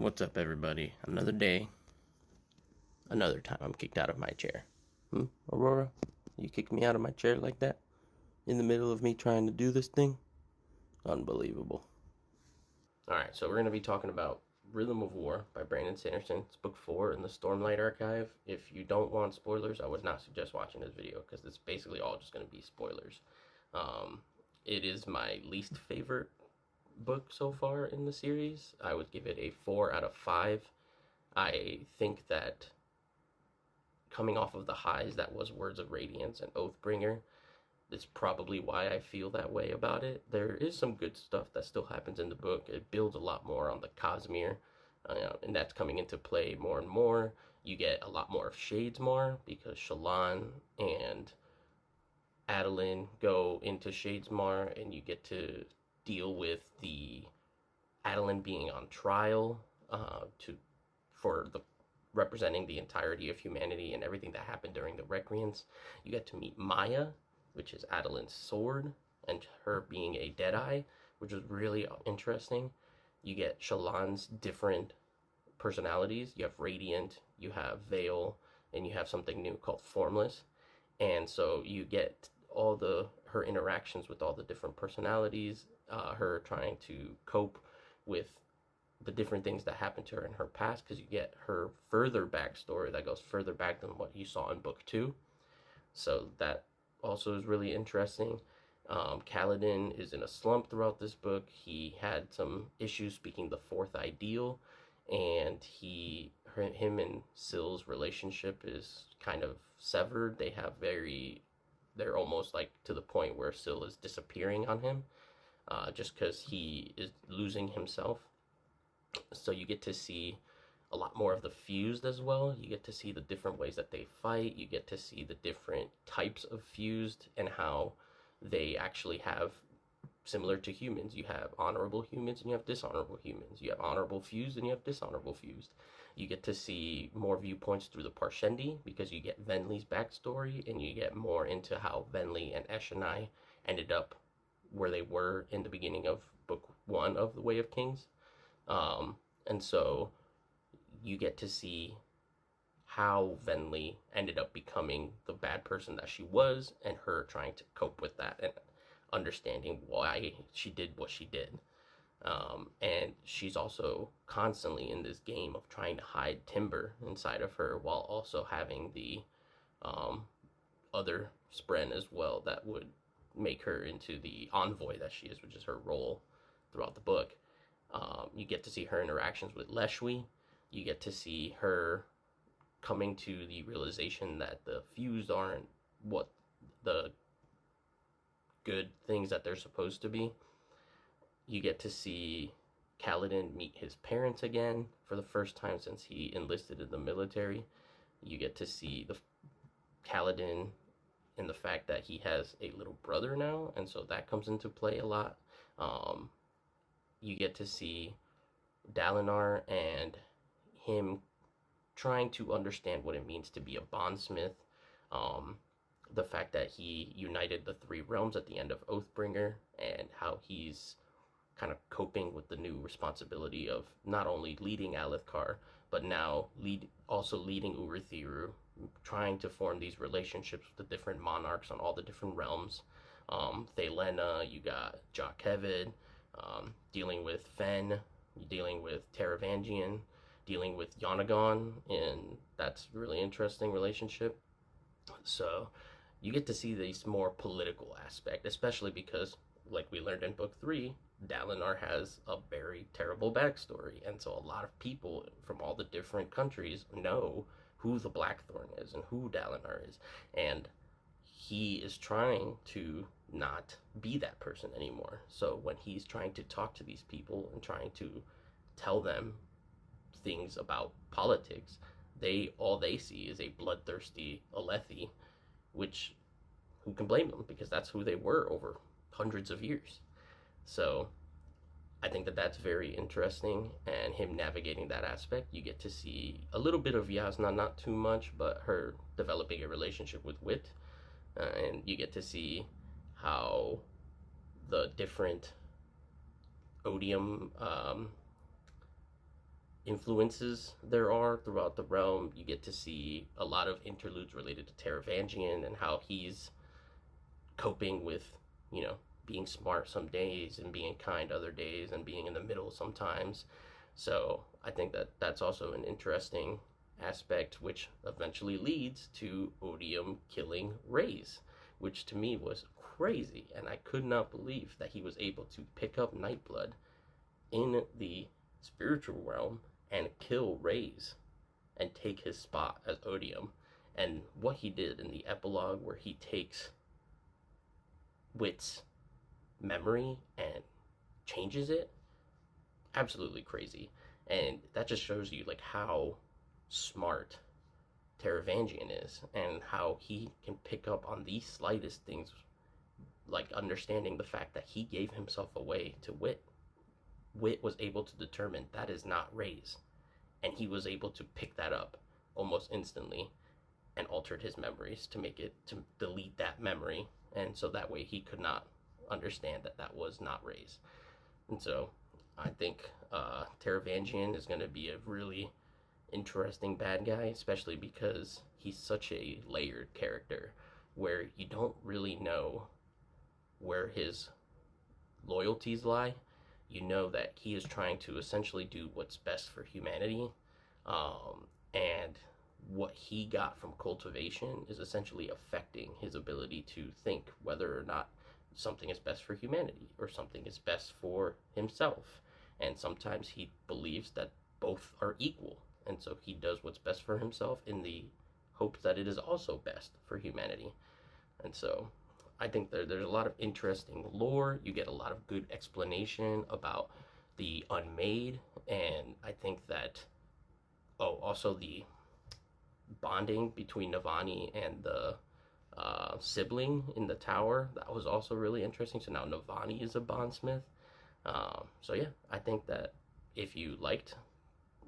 What's up, everybody? Another day, another time I'm kicked out of my chair. Aurora? You kicked me out of my chair like that? In the middle of me trying to do this thing? Unbelievable. Alright, so we're going to be talking about Rhythm of War by Brandon Sanderson. It's book 4 in the Stormlight Archive. If you don't want spoilers, I would not suggest watching this video because it's basically all just going to be spoilers. Um, it is my least favorite book so far in the series. I would give it a 4 out of 5. I think that coming off of the highs that was Words of Radiance and Oathbringer, that's probably why I feel that way about it. There is some good stuff that still happens in the book. It builds a lot more on the Cosmere, and that's coming into play more and more. You get a lot more of Shadesmar because Shallan and Adeline go into Shadesmar, and you get to deal with the Adeline being on trial to for the representing the entirety of humanity and everything that happened during the Recreants. You get to meet Maya, which is Adeline's sword, and her being a Deadeye, which was really interesting. You get Shallan's different personalities. You have Radiant, you have Veil, and you have something new called Formless. And so you get all the her interactions with all the different personalities, her trying to cope with the different things that happened to her in her past, because you get her further backstory that goes further back than what you saw in book 2. So that also is really interesting. Kaladin is in a slump throughout this book. He had some issues speaking the fourth ideal, and him and Syl's relationship is kind of severed. They're almost like to the point where Syl is disappearing on him, just because he is losing himself. So you get to see a lot more of the fused as well. You get to see the different ways that they fight. You get to see the different types of fused and how they actually have, similar to humans, you have honorable humans and you have dishonorable humans. You have honorable fused and you have dishonorable fused. You get to see more viewpoints through the Parshendi because you get Venli's backstory, and you get more into how Venli and Eshonai ended up where they were in the beginning of book 1 of The Way of Kings. And so you get to see how Venli ended up becoming the bad person that she was, and her trying to cope with that and understanding why she did what she did. And she's also constantly in this game of trying to hide Timber inside of her while also having the other Spren as well that would make her into the envoy that she is, which is her role throughout the book. You get to see her interactions with Leshwi. You get to see her coming to the realization that the fused aren't what the good things that they're supposed to be. You get to see Kaladin meet his parents again for the first time since he enlisted in the military. You get to see the Kaladin in the fact that he has a little brother now, and so that comes into play a lot. You get to see Dalinar and him trying to understand what it means to be a bondsmith. The fact that he united the 3 realms at the end of Oathbringer, and how he's kind of coping with the new responsibility of not only leading Alethkar, but now also leading Urithiru, trying to form these relationships with the different monarchs on all the different realms. Thelena, you got Jock Hevid, dealing with Fen, dealing with Taravangian, dealing with Yonagon, and that's really interesting relationship. So you get to see this more political aspect, especially because, like we learned in book 3, Dalinar has a very terrible backstory, and so a lot of people from all the different countries know who the Blackthorn is and who Dalinar is, and he is trying to not be that person anymore. So when he's trying to talk to these people and trying to tell them things about politics, all they see is a bloodthirsty Alethi, which who can blame them, because that's who they were over hundreds of years. So I think that that's very interesting, and him navigating that aspect. You get to see a little bit of Yasna, not too much, but her developing a relationship with Wit, and you get to see how the different odium influences there are throughout the realm. You get to see a lot of interludes related to Taravangian and how he's coping with, you know, being smart some days and being kind other days and being in the middle sometimes. So I think that that's also an interesting aspect, which eventually leads to Odium killing Reyes, which to me was crazy, and I could not believe that he was able to pick up Nightblood in the spiritual realm and kill Reyes and take his spot as Odium. And what he did in the epilogue, where he takes Wit's memory and changes it, absolutely crazy. And that just shows you like how smart Taravangian is and how he can pick up on the slightest things, like understanding the fact that he gave himself away to Wit. Wit was able to determine that is not Reyes, and he was able to pick that up almost instantly and altered his memories to make it to delete that memory, and so that way he could not understand that that was not Reyes. And so I think Taravangian is going to be a really interesting bad guy, especially because he's such a layered character where you don't really know where his loyalties lie. You know that he is trying to essentially do what's best for humanity, and what he got from cultivation is essentially affecting his ability to think whether or not something is best for humanity or something is best for himself. And sometimes he believes that both are equal, and so he does what's best for himself in the hopes that it is also best for humanity. And so I think there's a lot of interesting lore. You get a lot of good explanation about the unmade, and I think that, oh, also the bonding between Navani and the sibling in the tower, that was also really interesting. So now Navani is a bondsmith. So yeah, I think that if you liked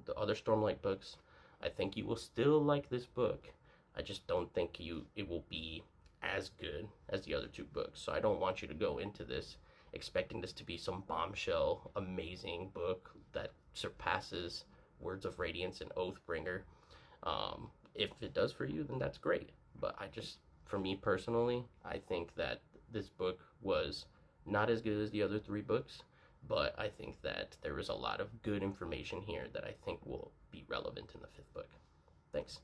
the other Stormlight books, I think you will still like this book. I just don't think it will be as good as the other two books. So I don't want you to go into this expecting this to be some bombshell, amazing book that surpasses Words of Radiance and Oathbringer. If it does for you, then that's great. But for me personally, I think that this book was not as good as the other three books, but I think that there is a lot of good information here that I think will be relevant in the fifth book. Thanks.